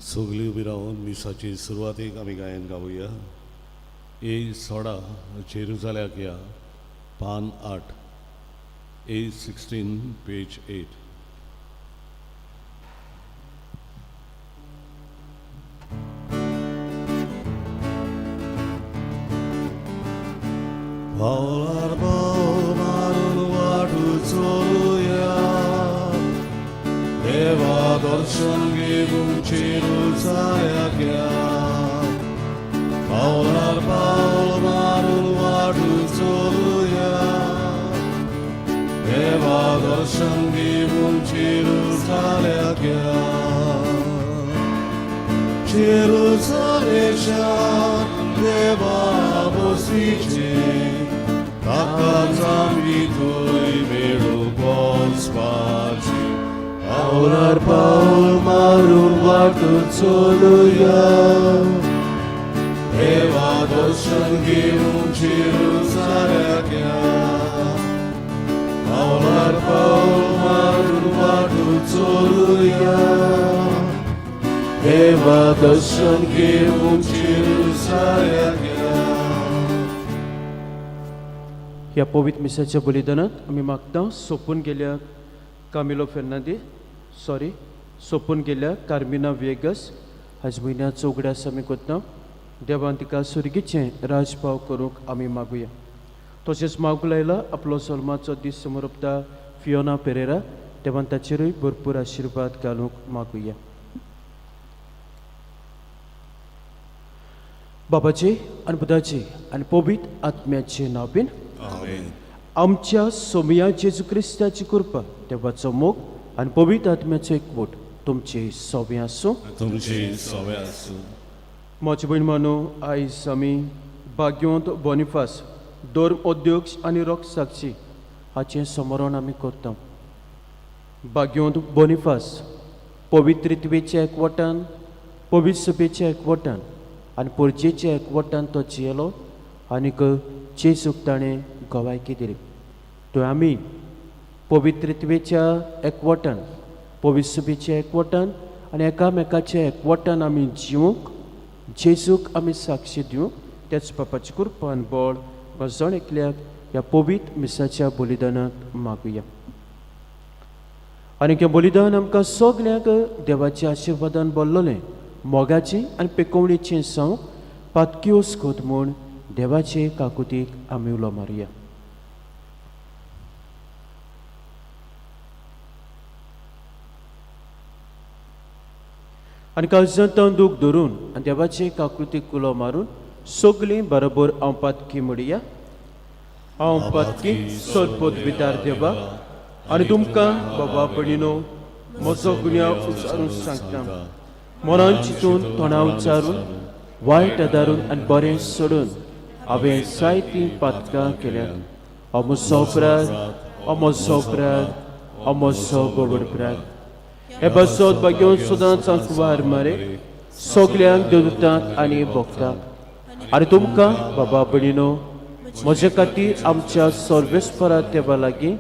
सगळी उबी रावन मिसाची सुरवातेक आमी गायन गावुया. ए सोडा जेरुजाल्याक या पान 8 A16 पेज 8. Paular Paumarul वाटू चलुया देवा दर्शन घेऊन जेरुजाल्याक या. Paular Paumarul वाटू चलुया देवा दर्शन घेऊन जेरुजाल्याक या. जेरुजालेमच्या देवा बसीचे ताकाच आमी थंय मेळूंक वचपाची. पावलार पावल मारून वाटू चलुया देवा दर्शन घेऊन जेरुजाल्याक या. पावलार पावल मारून वाटू चलुया देवा दर्शन घेऊन जेरुजाल्याक या. ह्या पवित्र मिसाच्या बलिदानात आमी मागता सोपून गेल्या कामिलो फेर्नांदीस सोपून गेल्या कार्मिना वेगस हाजे म्हयन्याचो उगड्यास आमी कोत्ता. देवान तिका सुर्गीचें राजपाव करूंक आमी मागुया. तशेंच मागूंक लायला आपलो सल्माचो दीस समोर उपता फियोना पेरेरा. देवान ताचेरूय भरपूर आशिर्वाद घालूंक मागुया. बाबाचे आनी पुताचे आनी पवित्र आत्म्याचे नांव बीन आमेन. आमच्या सोमया जेजू क्रिस्ताची कृपा देवाचो मोग आनी पवित्र आत्म्याचो एकवट तुमचे सगळे आसूं. तुमची सवय आसूं. म्हजे भयण मानू आयज आमी भाग्यवंत बोनिफास धर्म अध्यक्ष आनी रोग साक्षी हाचें समरण आमी करता. भाग्यवंत बोनिफास पवित्र रित्वेच्या एकवटान पवित्र सभेच्या एकवटान आनी परजेच्या एकवटान तो जियेलो आनीक जेजूक ताणें गोवायकी दिली. थंय आमी पवित्र रित्वेच्या एकवटान पवित्र सभेच्या एकवटान आनी एकामेकाच्या एकवटान आमी जिवूंक जेजूक आमी साक्षी दिवंक त्याच बापाची कृपा आनी बळ जण एकल्याक ह्या पवित्र मिसाच्या बलिदानाक मागुया. आनी हें बलिदान आमकां सगल्यांक देवाच्या आशिर्वादान भरलेलें मोगाची आनी पेकोवणीचें सांग पातकिओस कोत म्हूण देवाचे काकुतीक आमी उलो मारुया. आनी काळजांत तांदूक धरून आनी देवाचे काकुतीक उलो मारून सगळीं बरोबर हांव पातकी म्हणुया. हांव पातकी सोलपोत भितर देवा आनी तुमकां बाबा भयणीनो म्हजो गुन्यांव उचारून सांगता. मनान चिंतून तोंडां उच्चारून वायट आदारून आनी बरें सोडून हांवें जायतीं पातकां केल्यात. हो म्हजो अपराध हो म्हजो अपराध हो म्हजो गोडपराध. हे बसत भाग्यवंत सदांच वार मारे सगल्यांक देवतांक आनी भोगतांक. आनी तुमकां बाबा भयणीनो म्हजे खातीर आमच्या सर्वेस्परा देवा लागीं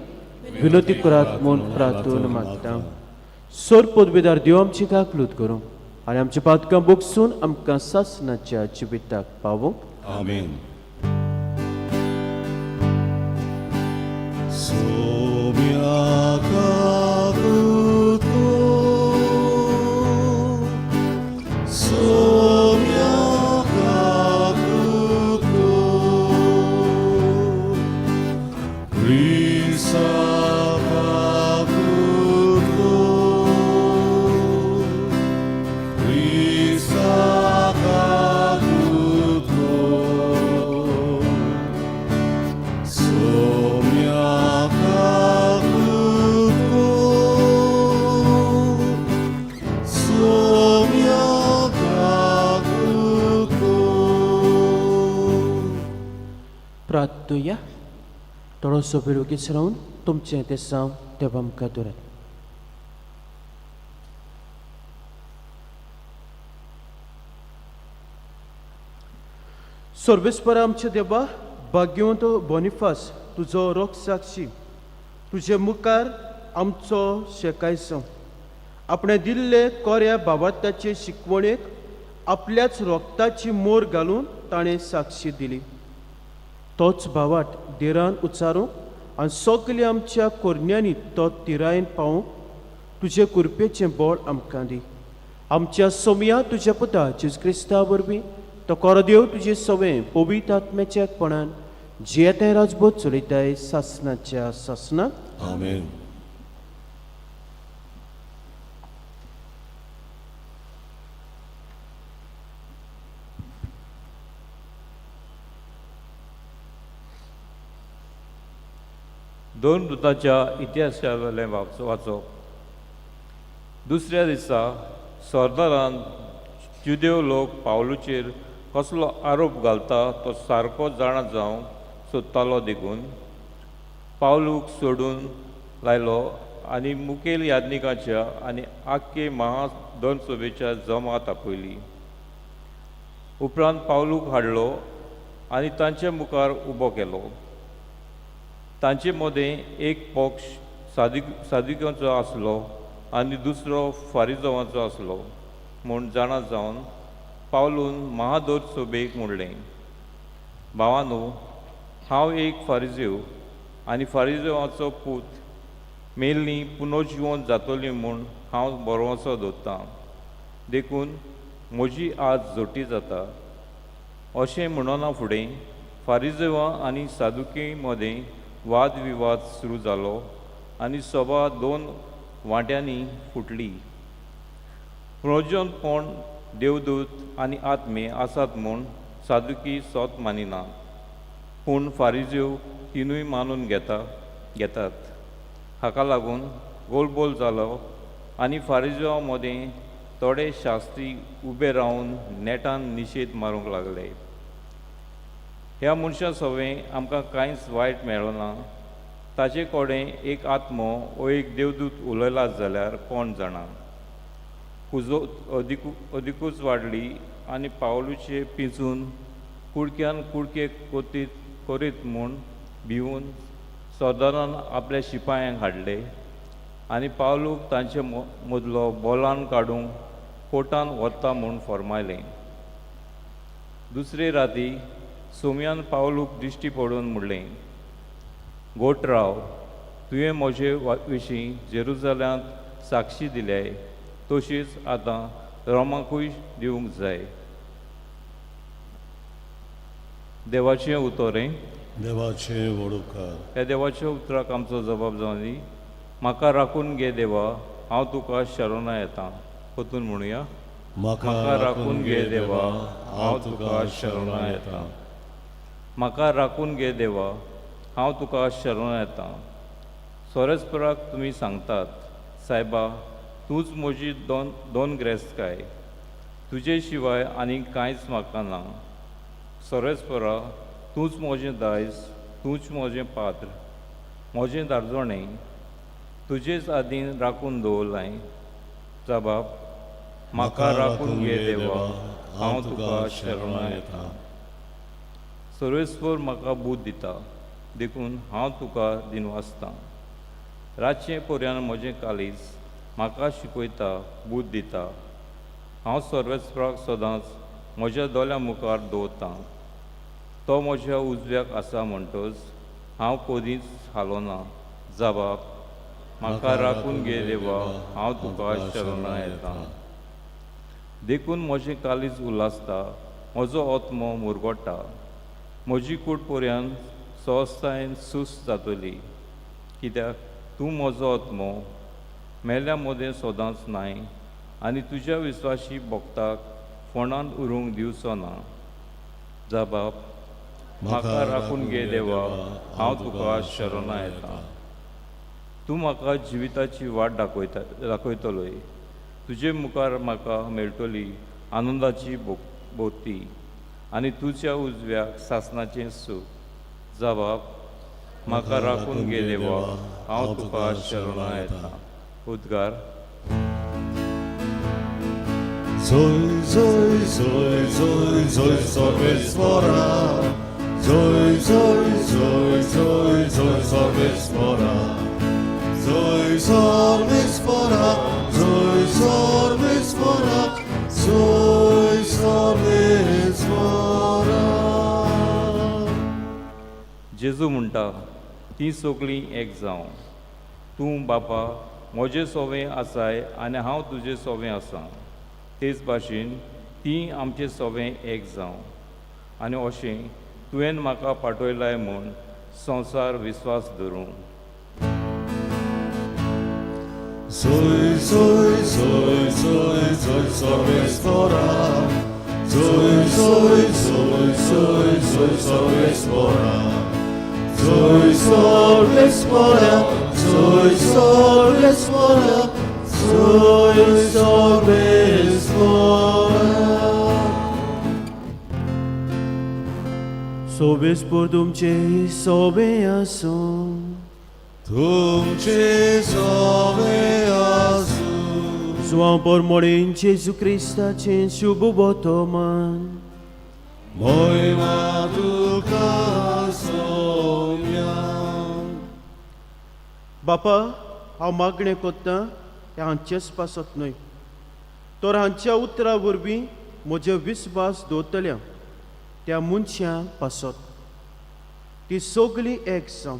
विनोती करात म्हूण प्रार्थून मागता. सोर पदवीदार देव आमची काकलूत करूं आनी आमची पातकां बोगसून आमकां सासणाच्या जिविताक पावूंक. आमेन. सोम्या काकुतो सोम्या काकुतो प्रिसा काकुतो प्रिसा काकुतो सोम्या काकुतो सोम्या काकुतो. प्रार्थुया. थोडोसो वेळ उगीच रावन तुमचें तें सांव देवा आमकां दवरात. सर्वेस्परा आमचे देवा भाग्यवंत बोनिफास तुजो रोग साक्षी तुजे मुखार आमचो शेकाय सांव आपणे दिल्ले कोऱ्या भावार्थाचे शिकवणेक आपल्याच रोगताची मोर घालून ताणें साक्षी दिली. तोच भावाट देरान उच्चारूंक आनी सगली आमच्या कोरण्यांनी तो तिरायेन पावूंक तुजे कुरपेचें बळ आमकां दी. आमच्या सोमया तुज्या पुता जेजू क्रिस्ता वरवीं तो कोरदेव तुजे सवें पवित्र आत्म्याच्या एकपणान जियेतें राजभोग चलयताय सासणाच्या सासणाक. आमेन. दोन दुतांच्या इतिहासावेलें वाचप. दुसऱ्या दिसा सरदारान जुदेव लोक पावलूचेर कसलो आरोप घालता तो सारको जाणा जावंक सोदतालो देखून पावलूक सोडून लायलो आनी मुखेल याज्ञिकाच्या आनी आख्खे महादनसभेच्या जमात आपयली. उपरांत पावलूक हाडलो आनी तांच्या मुखार उबो केलो. तांचे मदें एक पक्ष सादिकांचो आसलो आनी दुसरो फारिजांवाचो आसलो म्हूण जाणा जावन पावलून महादोर सोबेक म्हणलें, भावांनो, हांव एक फारिजेव आनी फारिजेवाचो पूत. मेल्लीं पुनर्जिवन जातलीं म्हूण हांव बरोवचो दवरतां. देखून म्हजी आज जोटी जाता. अशें म्हणना फुडें फारिजेवां आनी सादुकी मदें वाद विवाद सुरू जालो आनी सभा दोन वांट्यांनी फुटली. पुनर्जीवनपण देवदूत आनी आत्मे आसात म्हूण सादुकी सोत मानिनात, पूण फारिजेव तिनूय मानून घेतात. हाका लागून गोलबोल जालो आनी फारिजेवां मदें थोडे शास्त्री उबे रावन नेटान निशेध मारूंक लागले. ह्या मनशा सवें आमकां कांयच वायट मेळ्ळो ना. ताचे कडेन एक आत्मो वो एक देवदूत उलयला जाल्यार कोण जाणा. पुजो अदिकूच वाडली आनी पावलूचे पिंजून कुडक्यान कुडके करीत म्हूण भिवून सरदारान आपल्या शिपायांक हाडले आनी पावलूक तांचे मदलो बोलान काडूंक कोर्टान व्हरता म्हूण फरमायलें. दुसरे राती सोमयान पावलूक दिश्टी पडून म्हणलें, गोठ राव, तुवें म्हजे विशीं जेरुजाल्यांत साक्षी दिल्याय तशीच आतां रोमाकूय दिवंक जाय. देवाचें उतोरें. देवाचे वडुपकार. ह्या देवाच्या उतराक आमचो जबाब जावन दी. म्हाका राखून घे देवा, हांव तुका शरणा येतां. परतून म्हणुया, म्हाका राखून घे देवा, हांव तुका शरणा येतां. म्हाका राखून घे देवा, हांव तुका शरण येतां. सोरेस्पराक तुमी सांगतात, सायबा, तूंच म्हजी दोन ग्रेस्तकाय. तुजे शिवाय आनी कांयच म्हाका ना. सोरेस्परा, तूंच म्हजें दायज, तूंच म्हजें पात्र, म्हजें दारजोणें तुजेच आदीन राखून दवरलाय. जबाब, म्हाका राखून घे देवा, हांव तुका शरण येतां. सर्वेस्वर म्हाका बूद दिता, देखून हांव तुका दिनवासतां. रातचें पर्यान म्हजें कालीज म्हाका शिकयता, बूद दिता. हांव सर्वेस्पराक सदांच म्हज्या दोल्या मुखार दवरतां. तो म्हज्या उजव्याक आसा म्हणटच हांव कदींच हालोना. जबाब, म्हाका राखून घे देवा, हांव तुका शरण येतां. देखून म्हजें कालीज उल्हासता, म्हजो आत्मो मुरगोडटा. म्हजी कूड पर्यंत स्वस्थायेन सुस्त जातली, कित्याक तूं म्हजो आत्मो मेल्या मदें सदांच नाय आनी तुज्या विस्वासी भक्ताक फोंडांत उरूंक दिवचो ना. जबाब, म्हाका राखून घे देवा, हांव तुका शरण येतां. तूं म्हाका जिविताची वाट दाखयतलोय. तुजे मुखार म्हाका मेळटली आनंदाची भोवती आनी तुज्या उजव्याक सासणाचें सूख. जबाब, म्हाका राखून घे देवा, हांव तुका शरण येतां. उद्गार. Zoi, zoi, zoi, zoi, zoi, Sorvesvara. Zoi, zoi, zoi, zoi, zoi, Sorvesvara. Zoi, Sorvesvara. Soy sorbes mora, soy sorbes mora. जेजू म्हणटा ती सगळीं एक जावं. तूं बापा म्हजें सोवें आसाय आनी हांव तुजें सोवें आसां. तेच भाशेन ती आमचें सोवें एक जावं. आनी अशें तुवें म्हाका पाठयलाय म्हूण संवसार विस्वास धरूं. Soy, soy, soy, soy, soy sorbes mora. Soy, soy, soy, soy, soy sorbes mora. Soy sorbes mora, soy sorbes mora, soy sorbes mora. सोबेस por तुमचे सोबे आसूं. तुमचे सोबे आसूं. Złam por morin Jezu Chrysta cień शुभ वर्तमान. Moima tuka Saumya. बापा हांव मागणें कोत्तां हें हांचेच पासत न्हय, तर हांच्या उतरा वरवीं म्हजे विस्वास दवरतल्या त्या मनशां पासत. ती सगळीं एक जावं.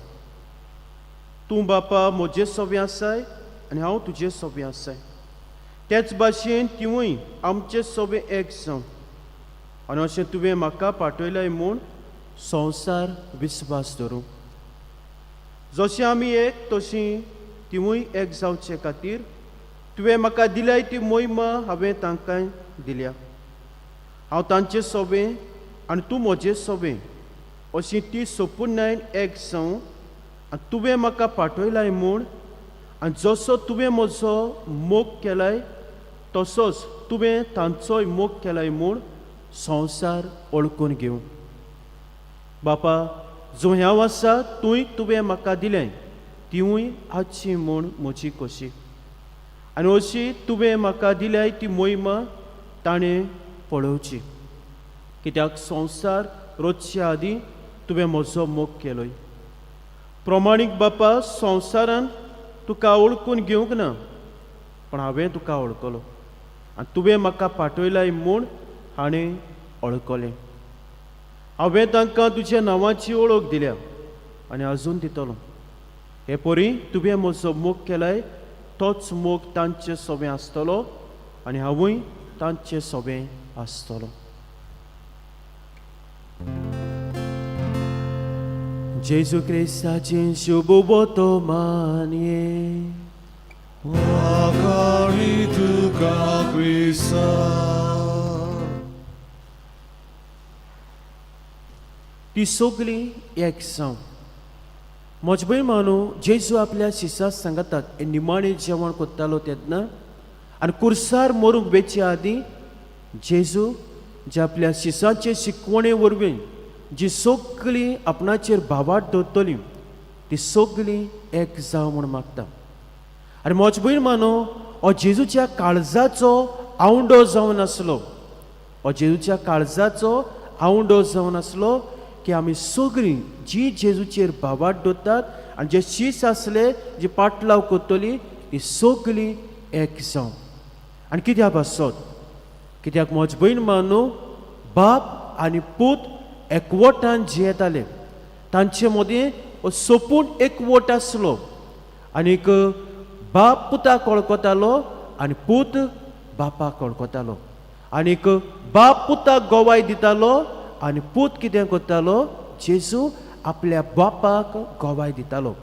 तूं बापा म्हजें सोबें आसाय आनी हांव तुजें सोबें आसाय. तेच भाशेन तिवूय आमचें सोबें एक जावं. आनी अशें तुवें म्हाका पाठयलाय म्हूण संवसार विस्वास धरूं. जशें आमी एक तशीं तिवूय एक जावचे खातीर तुवें म्हाका दिल्याय ती मोहिमा हांवें तांकां दिल्या. हांव तांचें सोबें आनी तूं म्हजें सोबें अशीं ती सोपुनायन एक जावं. आनी तुवें म्हाका पाठयलाय म्हूण आनी जसो तुवें म्हजो मोग केलाय तसोच तुवें तांचोय मोग केलाय म्हूण संवसार ओळखून घेवं. बापा जो हांव आसा तूंय तुवें म्हाका दिलें तिवूय आजची म्हूण म्हजी खोशी. आनी अशी तुवें म्हाका दिल्याय ती मोहिमा ताणें पळोवची. कित्याक संवसार रोजच्या आदीं तुवें म्हजो मोग केलोय. प्रमाणीक बापा संवसारान तुका ओळखून घेवंक ना, पण हांवें तुका वळखलो आनी तुवें म्हाका पाठयलाय म्हूण हाणें वळखलें. हांवें तांकां तुज्या नांवाची वळख दिल्या आनी आजून दितलो. हे परी तुवें म्हजो मोग केलाय तोच मोग तांचे सोबें आसतलो आनी हांवूय तांचे सोबें आसतलो. जेजू क्रिस्ताचें शुभ वर्तमान ये. Wakari tuka Krista. ती सगळीं एक जावं. म्हजे भयण मानू जेजू आपल्या शिश्यां सांगतात हे निमाणें जेवण करतालो तेन्ना आनी कुर्सार मरूंक वेचे आदीं जेजू जे आपल्या शिश्यांचे शिकवणे वरवीं जी सगळीं आपणाचेर भावाट दवरतलीं ती सगळीं एक जावं म्हूण मागता. आनी म्हजे भयण मानू हो जेजूच्या काळजाचो आवंडो जावन आसलो. हो जेजूच्या काळजाचो आवंडो जावन आसलो की आमी सगळीं जी जेजूचेर भावाट दवरतात आनी जे शीस आसले जी पाटलाव करतली ती सगळीं एक जावं. आनी कित्याक आसत? कित्याक म्हजे भयण मानू बाप आनी पूत एकवटान जियेताले. तांचे मदीं सोपून एकवट आसलो. आनीक बाप पुताक वळखतालो आनी पूत बापाक वळखतालो. आनीक बाप पुताक गोवाय दितालो आनी पूत कितें करतालो? जेजू आपल्या बापाक गोवाय दितालो.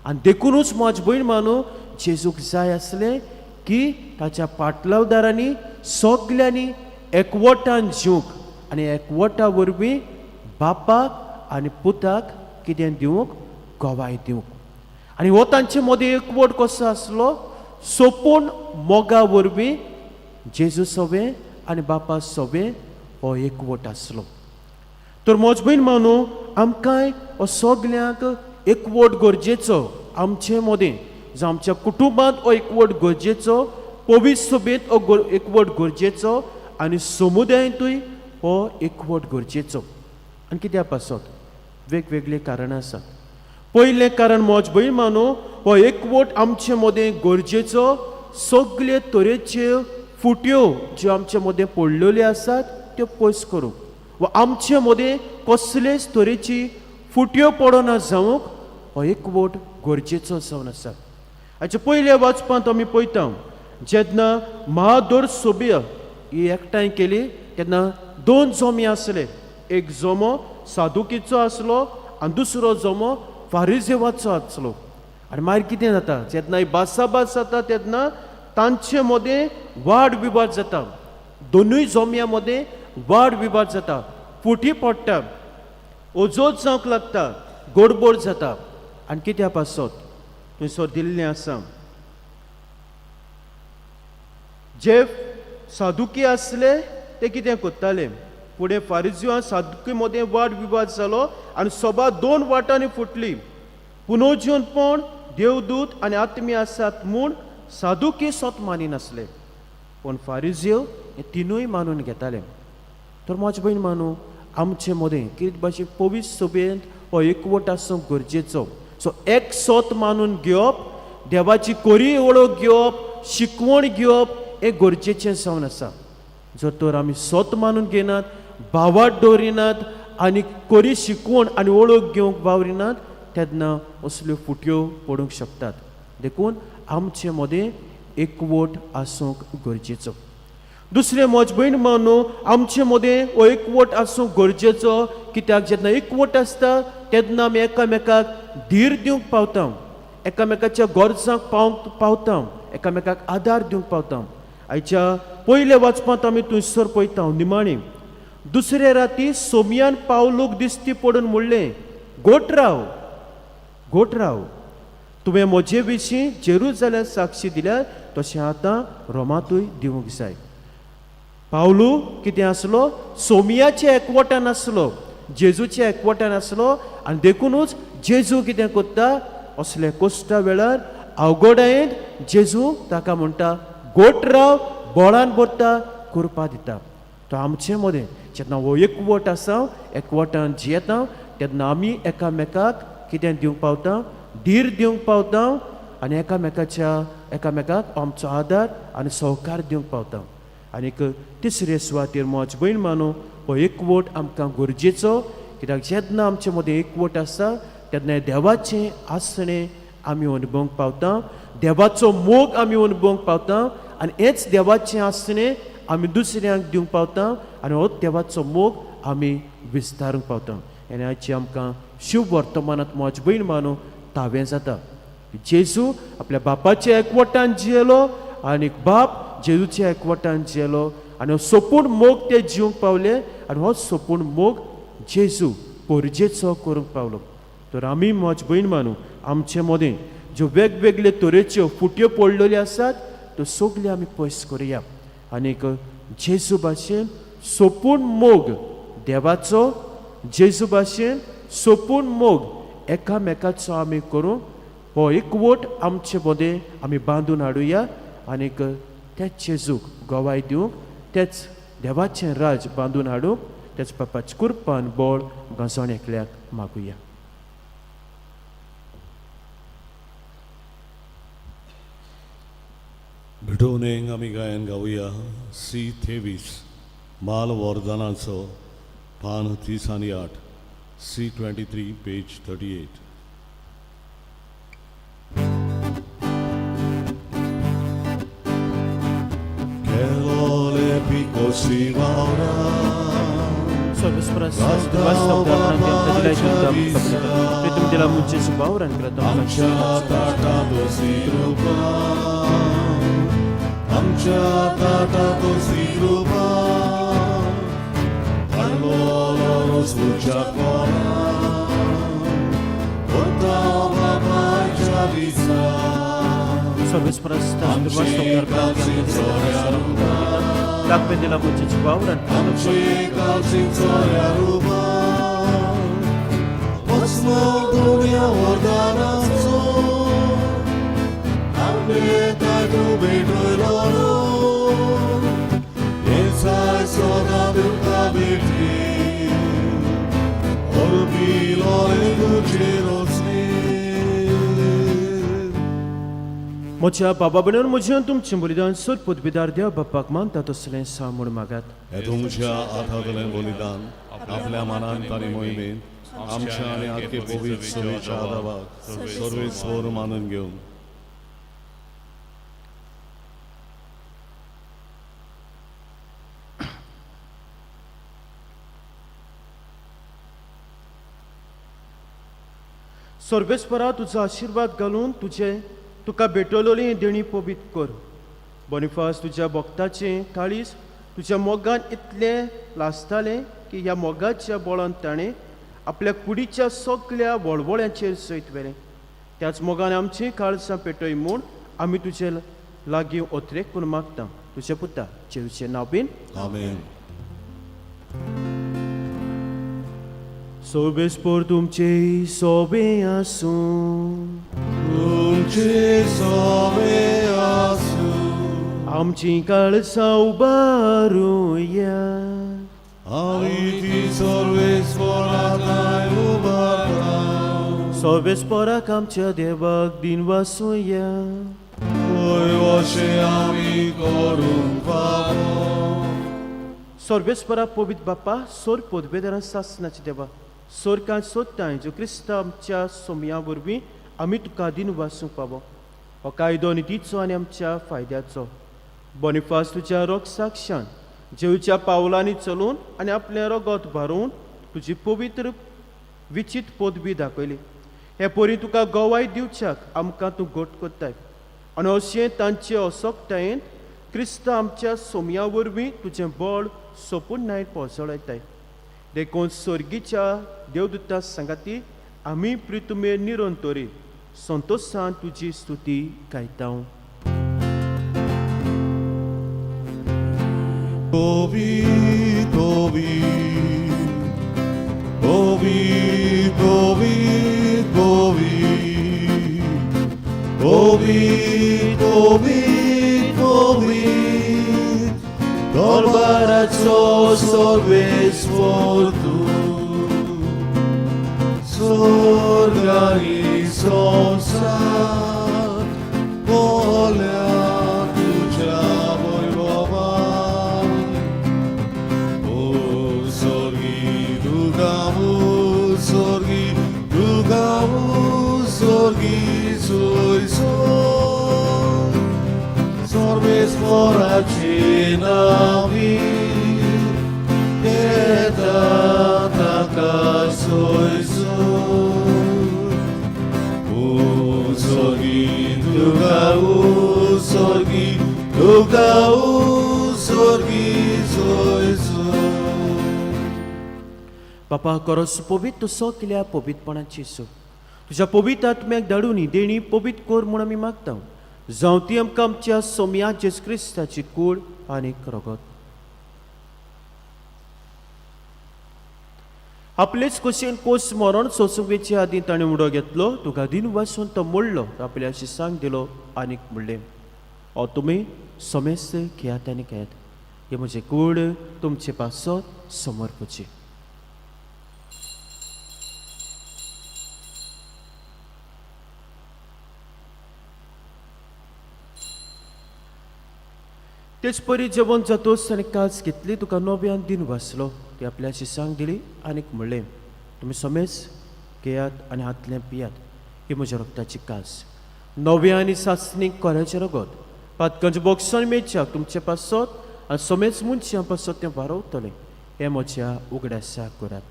आनी देखूनच म्हजे भयण मानू जेजूक जाय आसलें की ताच्या पाटलावदारांनी सगल्यांनी एकवटान जिवंक आनी एकवटा वरवीं बापाक आनी पुताक कितें दिवंक? गोवाय दिवंक. आनी हो तांचे मदीं एकवट कसो आसलो? सोपून मोगा वरवीं जेजू सोबें आनी बापा सोबें हो एकवट आसलो. तर म्हजे भयण मानू आमकांय हो सगल्यांक एकवट गरजेचो. आमचे मदीं जावं आमच्या कुटुंबांत हो एकवट गरजेचो, पवित्र सभेंत हो एकवट गरजेचो आनी समुदायांतूय हो एकवट गरजेचो. आनी कित्याक पासत? वेगवेगळीं कारणां आसात. पयलें कारण म्हजे भयण मानू हो एकवट आमचे मदीं गरजेचो सगळे तरेच्यो फुट्यो ज्यो आमच्या मदें पडलेल्यो आसात त्यो पयस करूंक वा आमचे मदें कसलेच तरेची फुट्यो पडना जावंक हो एकवट गरजेचो जावन आसा. हाचे पयल्या वाचपांत आमी पळयता जेन्ना महादोर सोबिया ही एकठांय केली तेन्ना 2 जोमे आसले. एक जोमो सादुकीचो आसलो आनी दुसरो जोमो फारिजेवाचो आसलो. आनी मागीर कितें जाता जेन्ना ही भासाभास जाता तेन्ना तांचे मदें वाड विवाद जाता. दोनूय जोम्या मदें वाड विवाद जाता, फुटी पडटा, ओजोत जावंक लागता, गोडबोड जाता. आनी कित्या पासत थंयसर दिल्लें आसा जे सादुकी आसले ते कितें करताले फुडें फारिजियो सादुकी मदें वाद विवाद जालो आनी सभा 2 वाटांनी फुटली. पुनोज्योनपण देवदूत आनी आत्मी आसात म्हूण सादुकी स्वत मानिनासले पूण फारिजियो हे तिनूय मानून घेताले. तर म्हाजे भयण मानू आमचे मदें कितें भाशेन पवित्र सभेंत हो एकवट आसूंक गरजेचो. सो एक स्वत मानून घेवप, देवाची कोरी वळख घेवप, शिकवण घेवप हे गरजेचें जावन आसा. जर तर आमी स्वत मानून घेनात, भावार्थ दवरिनात आनी कोरी शिकवण आनी वळख घेवंक वावरिनात तेन्ना असल्यो फुट्यो पडूंक शकतात. देखून आमचे मदें एकवट आसूंक गरजेचो. दुसरें म्हजे भयण मानू आमचे मदें हो एकवट आसूंक गरजेचो कित्याक जेन्ना एकवट आसता तेन्ना आमी एकामेकाक धीर दिवंक पावता, एकामेकाच्या गरजांक पावता, एकामेकाक आदार दिवंक पावता. आयच्या पयल्या वाचपांत आमी थंयसर पळयता निमाणी दुसरे राती सोमयान पावलूक दिश्टी पडून म्हणलें गोठराव गोठराव तुवें म्हजे विशीं जेरुजालेम साक्षी दिल्यार तशें आतां रोमांतूय दिवंक जाय. पावलू कितें आसलो सोमियाच्या एकवटान आसलो, जेजूच्या एकवटान आसलो आनी देखूनच जेजू कितें करता असले कश्टा वेळार अवघडायेंत जेजू ताका म्हणटा गोठ राव बोळान भरता करपा दिता. तो आमचे मदें जेन्ना हो एकवट आसा एकवटान जियेता तेन्ना आमी एकामेकाक कितें दिवंक पावता, धीर दिवंक पावता आनी एकामेकाक आमचो आदार आनी सहकार दिवंक पावता. आनीक तिसरे सुवातेर म्हजी भयण मानू हो एकवट आमकां गरजेचो कित्याक जेन्ना आमचे मदें एकवट आसा तेन्ना देवाचें आसणें आमी अनुभवंक पावता, देवाचो मोग आमी अनुभवंक पावता आनी हेच देवाचें आसणें आमी दुसऱ्यांक दिवंक पावता आनी हो देवाचो मोग आमी विस्तारूंक पावता. आनी आयची आमकां शुभ वर्तमानांत म्हजी भयण मानू तावें जाता. जेजू आपल्या बापाच्या एकवटान जियेलो आनी बाप जेजूच्या एकवटान जियेलो आनी हो सोपून मोग ते जिवंक पावले आनी हो सोपून मोग जेजू पोरजेचो करूंक पावलो. तर आमी म्हजी भयण मानू आमचे मदें ज्यो वेगवेगळे तरेच्यो फुट्यो पडलेल्यो आसात त्यो सगल्यो आमी पयस करुया आनीक जेजू भाशेन सोपून मोग देवाचो, जेजू भाशेन सोपून मोग एकामेकाचो आमी करूं हो एकवट आमचे मदें आमी बांदून हाडुया आनीक तेच जेजूक गोवाय दिवंक तेच देवाचें राज बांदून हाडूंक तेच बापाची कृपान बोळ गजाण एकल्याक मागुया. भिटोवनेक आमी गायन गावुया C23 माल वर्धनाचो पान 30 आनी 8 C23 page 38. Che le pico si vaura Amciatato si ruba allora sbuccia ancora portava pancia vista calzitoria ruba Osmodunia ordanazzo Ambeta tu vedo loro E sai sono del cabiti Olvilo e luce rossi म्हज्या बाबा बरोबर म्हजें तुमचें बलिदान सोद पोतबेदार देव बापाक मानता तसलें सांग म्हूण मागात. हे तुमच्या हातांतलें बलिदान आपल्या मनांत आनी मोहिमेन आमच्या आनी आख्खे पवित्र सभेच्या आदाराक सर्वेस्वर मानून घेवन सर्वेस्परा तुजो आशिर्वाद घालून तुका भेटवलेली देणी पबीत कर. बॉनिफास तुज्या भक्ताचें काळीज तुज्या मोगान इतलें लासतालें की ह्या मोगाच्या बळान ताणें आपल्या कुडीच्या सगळ्या वळवळ्यांचेर सयत व्हेलें. त्याच मोगान आमचीं काळजां पेटय म्हूण आमी तुजे लागीं ओतरेक करून मागता. तुज्या पुता जेजूचें नांव बीन आमेन. सोबेस्पोर तुमचे सोबे आसूं तुमचे सोबे आसूं आमची काळजां उबारूया. आमी ती सर्वेस्वराकाय उबारता. सोबेस्पोराक आमच्या देवाक दिन वासूया. होय अशें आमी करूंक पावो. सर्वेस्परा पवित्र बापा सोर पोतबेदारां सासनाचे देवा सोर कांय सोदताय जो क्रिस्त आमच्या सोमया वरवीं आमी तुका दिन वासूंक पावो. हो कायदो नितीचो आनी आमच्या फायद्याचो. बॉनिफास तुज्या रोग साक्षान जेवच्या पावलांनी चलून आनी आपलें रगत भरून तुजी पवित्र विचित पदवी दाखयली. हे परी तुका गोवाय दिवच्याक आमकां तूं घोट कोत्ताय आनी अशें तांचे असोकतायेन क्रिस्त आमच्या सोमया वरवीं तुजें बळ सोपून नायट पोसळयताय. देखून सर्गीच्या देवदुता सांगाती आमी प्रितुमेर निरंतरी संतोशान तुजी स्तुती गायता. Covid, Covid, Covid, Covid, Covid, Covid, Covid, Covid, Dolbaraco sorbesfor tu, sorga i sonsa, volea tuja vojvova. Sorgi, soi, soi, sorbes fora cenavi, eta taka soi, soi, sorgi, duga, sorgi, soi, soi. बापा करस पवित्र तूं सगल्या पवित्रपणाची so तुज्या पवित्र आत्म्याक धाडून देणी पवित्र कोर म्हूण आमी मागता. जावं ती आमकां आमच्या सोमया जेजू क्रिस्ताची कूड आनी रगत. आपलेच कुशीन कोस मरण सोंसुंकेचे आदीं ताणें उडो घेतलो तुका दिन वासून तो मोडलो आपल्या शिसांक दिलो आनीक म्हणलें हो तुमी समेस्त घेयात आनी घेयात. हे म्हजें कूड तुमचे पासत समर्पूची. तेच परी जेवण जातोच ताणें काज घेतली तुका नव्यान दिन वाचलो ती आपल्या शिसांक दिली आनीक म्हणलें तुमी समेज घेयात आनी हातलें पियात. ही म्हज्या रगताची काज नव्या आनी सासणीक कोऱ्याचें रगत पातकांच्या बॉक्सान मेळच्याक तुमचे पासत आनी समेज मनशां पासत तें वारवतलें. हें म्हज्या उगड्यासा करात.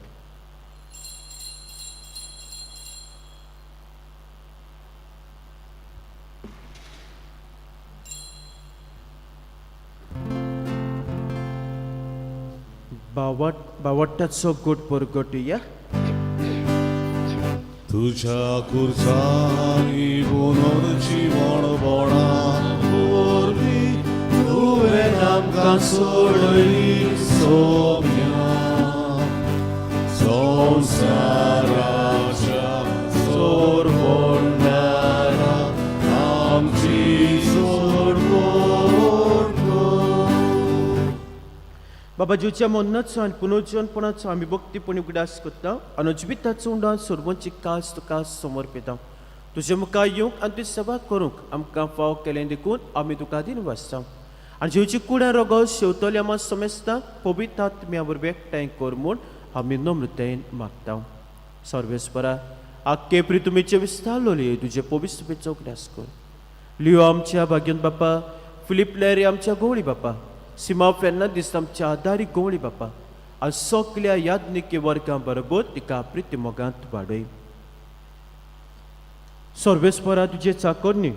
बावटाचो गोट परगटुया. तुझ्या खुर्सानी पुनर्जीवन बळा वरवीं तुवें आमकां सोडली सोम्या संवसाराच्या सोर पडणारा आमची सोडवण कर. बाबा जेवच्या मन्नाचो आनी पुनर्जन्मपणाचो आमी भक्तीपणी उगडास करता. अनजबिताचो उंडा सोडवणची कास तुका समर्पिता. तुजे मुखार येवंक आनी तुजी सभा करूंक आमकां फाव केलें देखून आमी तुका दिन वाचता आनी जेवची कुड्या रोगो शेवतले आमा समेस्ता पवित्र आत्म्या बरोबर एकठांय कर म्हूण आमी नम्रतायेन मागता सर्वेस्परा आख्खे प्रितुमेचे विस्तार लोलये तुजे पवित्र चौकड्यास कर लिओ आमच्या भाग्यन बापा फिलिप लॅरी आमच्या गोवळी बापा सिमा फेर्नांदीस आमच्या आदारी गोवळी बापा आज सगल्या याज्ञिके वर्गां बरोबर तिका प्रिती मोगांत वाडय सर्वेस्परा तुजे चाकोरनी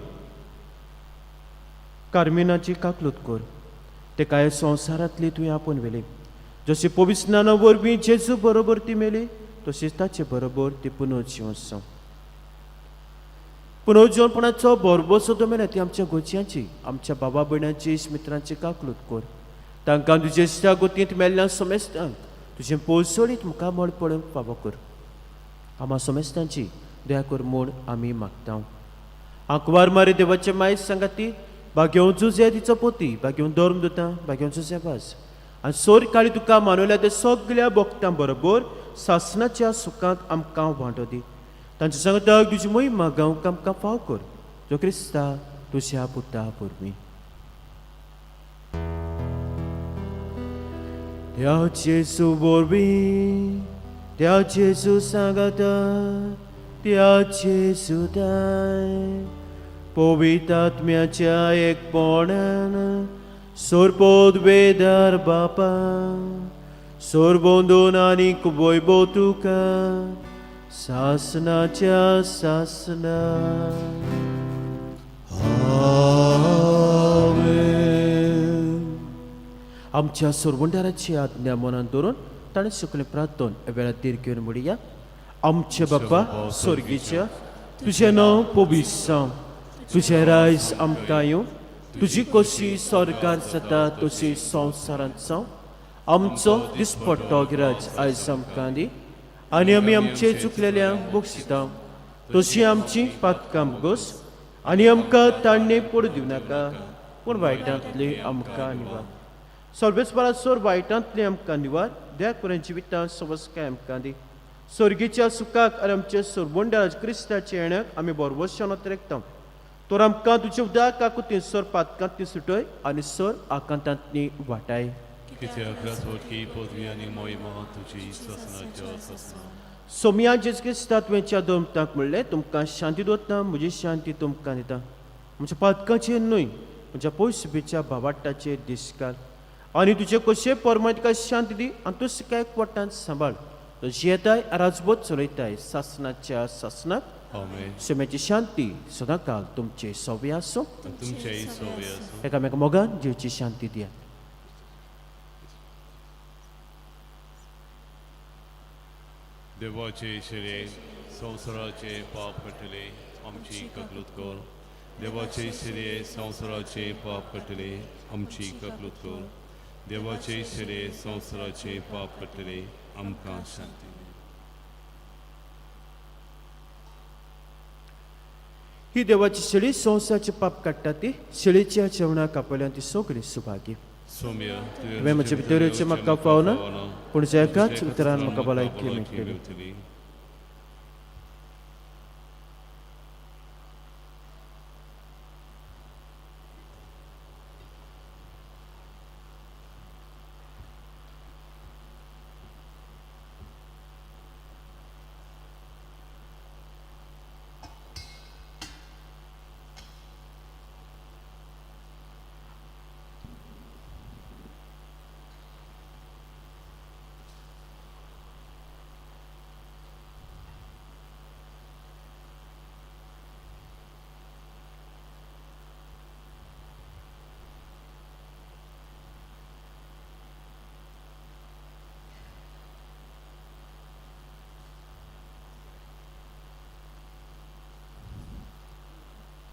कार्मिनाची काकलूत कर ते काय संवसारांतली तुवें आपोवन व्हेली जशी पवित्र स्नाना वरवीं जेजू बरोबर ती मेली तशीच ताचे बरोबर ती पुनर्जीवन पुनर्जीवनपणाचो बरोबर सुद्दां मेळ्ळा ती आमच्या गोंयच्यांची आमच्या बाबा भयणांची इश्ट काकलूत कर तांकां तुजे इश्टा गोतींत मेल्ल्या समेस्तांक तुजें पोसडीत मुखार मळ पडूंक फावो कर आमा समेस्तांची दया कर म्हूण आमी मागता आंकवार मारी देवाचे मायज सांगाती भाग्यों जुजे तिचो पोती भाग्यों धर्म दोता भाग्यों जुजे भास आनी सोर काळी तुका मानवल्या ते सगल्या भक्तां बरोबर सासणाच्या सुखांत आमकां वांटो दी तांच्या सांगताक तुजी महिमा गावंक आमकां फाव कर जो क्रिस्ता तुज्या पुता परबीं त्या जेजू वरवीं त्या जेजू सांगाता त्या जेजू दाय पवित्र आत्म्याच्या एकपणान सोरपोद वेदार बापा सोरबोंदून आनीक वैभव तुका सासनाच्या सासना आमच्या सोरबोंडाराची आज्ञा मनान दवरून ताणें सगळें प्रार्थन वेळार तीर घेवन म्हणया आमचे बापा स्वर्गीच्या तुजें नांव पवित्र जावं तुजें रायज आमकां येवं तुजी कशी स्वर्गांत जाता तशी संवसारांत जावं आमचो दिसपट्टो गिराज आयज आमकां दी आनी आमी आमचे चुकलेल्यांक बक्षिता तशी आमची पातकां गोस आनी आमकां ताणणे पडू दिवं नाका पूण वायटांतली आमकां निवार सर्वेस्परा सोर वायटांतली आमकां निवार दया करून जिवितां समस्काय आमकां दी स्वर्गीच्या सुखाक आनी आमचे सोरबोंडाराज क्रिस्ताचे येण्याक आमी बरोबरशें नोतरेकता तर आमकां तुजे उदक काकुतीन सर पातकांतली सुटय आनी सर आकांतांतली वाटाय कित्याक राजवटकी पदवी आनी मोहिमा तुजी ससनाच्या ससना सोमया जेज क्रिस्ता तुवेंच्या दोमताक म्हणलें तुमकां शांती दवरता म्हजी शांती तुमकां दिता म्हज्या पातकांचेर न्हय म्हज्या पयसुबेच्या भावाटाचेर दिसकाल आनी तुजे कशें परमातिका शांती दी आनी तूं सिकाय एकवटान सांबाळ तशी येताय राजवट चलयताय सासनाच्या सासनाक आमेन सोम्याची शांती सदां काल तुमचे सव्य आसूं तुमचेय सोबे आसूं एकामेका मोगान जिवची शांती दिया देवाचे शिरे संवसाराचे पाप कटले आमची ककलूत कर देवाचे शिरे संवसाराचे पाप कटले आमची ककलूत कर देवाचे शिरे संवसाराचे पाप कटले आमकां शांती ही देवाची शेळी संवसाराचे पाप काडटा ती शेळीच्या जेवणाक आपल्यान ती सगळी सुभागी सौम्य तुवें म्हजे भितरचे म्हाका पावना पूण जे एकाच उतरान म्हाका भलायकी मेळटली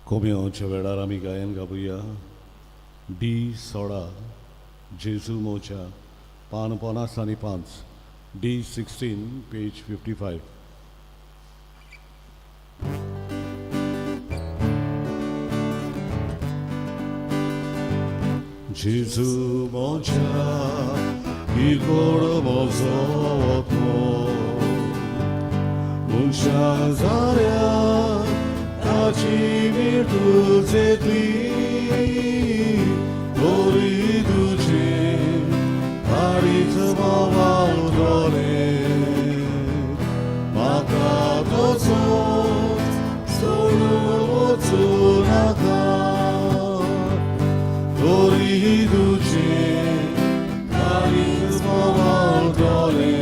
कोम्याच्या वेळार आमी गायन गावया D16 जेजू मोच्या पान 50 आनी 5 D16 पेज 55 जेजू मोच्या इकोड मोजो okno Unsza zarja Płacimy tuze tli, gori duże, paric mowa udole. Maka to sąd, solo cunaka, gori duże, paric mowa udole.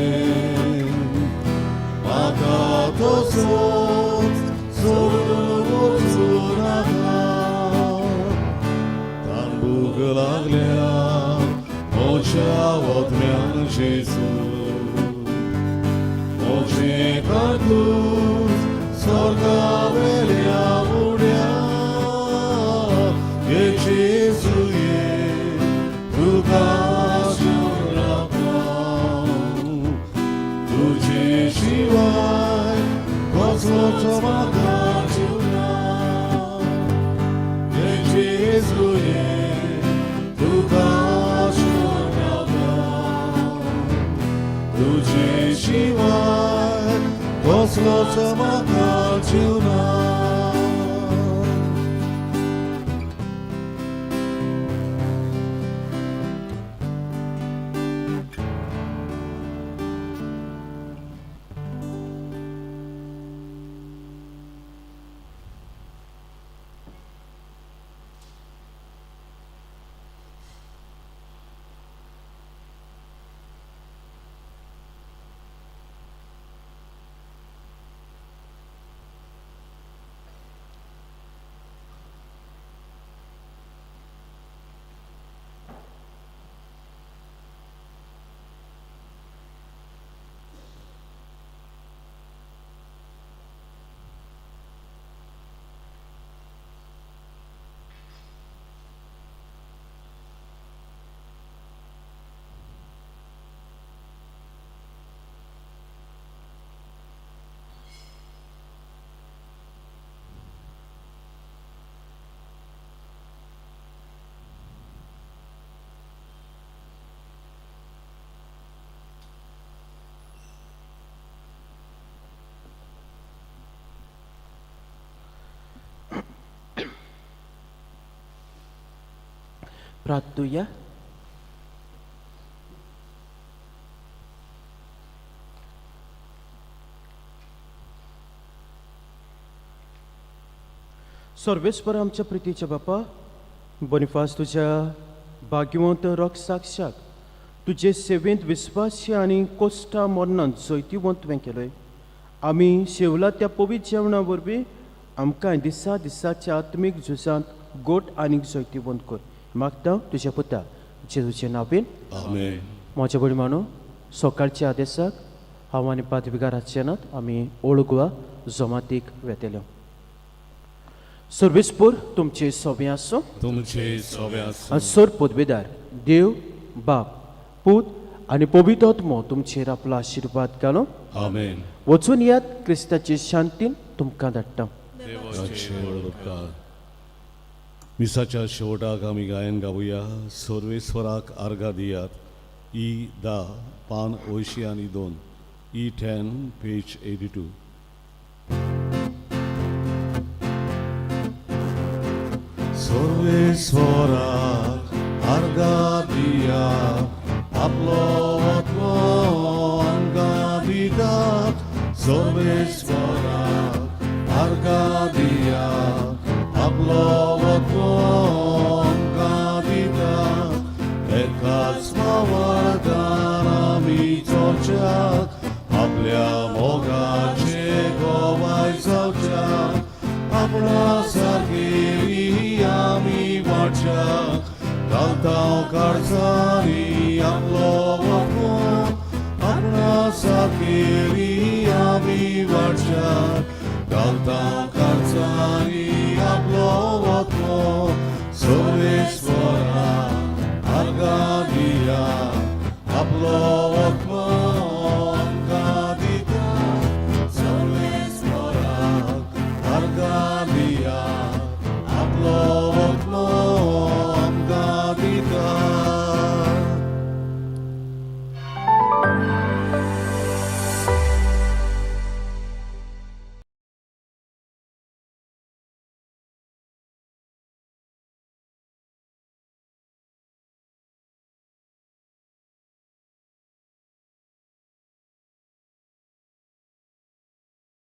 Maka to sąd, solo cunaka, tam Bóg laglia, mocia odmian Jezus. Moce Cartus, sorga velia muria, che Gesù è, tu casiona tu ci vai, coslo tomaca giura, che Gesù è, tu casiona tu ci vai, coslo tomaca giura. प्रार्थूया. सर्वेस्पर आमच्या प्रितीच्या बापा, बोनिफास तुझ्या भाग्यवंत रोग साक्षाक तुझे सेवेंत विस्वासी आणि Costa मरणांत जैतिवंत केलोय. आमी शेवला त्या पवित्र जेवणा वरवीं आमकां दिसा दिसाच्या आत्मीक झुजांत गोट आनीक जैतिवंत कर. मागता तुझ्या पुता जेजूचे नांवेन. आमेन. माझ्या बडी मानो सकाळच्या आदेशाक हांव आनी पादविकार आचेनात आमी ओळगवा जमातीक वेतेल्यो. सर्वेस्पूर तुमचे सोबे आसो. तुमचे सव्यास सर पदवेदार देव बाप पूत आनी पवित्र आत्मो तुमचेर आपलो आशिर्वाद घालो. आमेन. वचून यात क्रिस्ताचे शांतीन तुमकां धाडटा. मिसाच्या शेवटाक आमी गायन गावुया. सर्वेस्वराक आर्गां दियात. E10 पान 82. E10 page 82. सर्वेस्वराक आर्गां दियात. आपलो आत्मो आमकां दितात. सर्वेस्वराक आर्गां दियात. आपलो आत्मो आमकां दितात. एकाच मावळांत आमी चोरच्याक. आपल्या मोगाचे गोवाय जावच्याक. आपणा सारकेली आमी वाटच्याक. घालता काळजांनी आपलो आत्मो. आपणा सारकेली आमी वाटच्याक. घालता काळजांनी आपलो आत्मो. सर्वेस्वराक आर्गां दियात. आपलो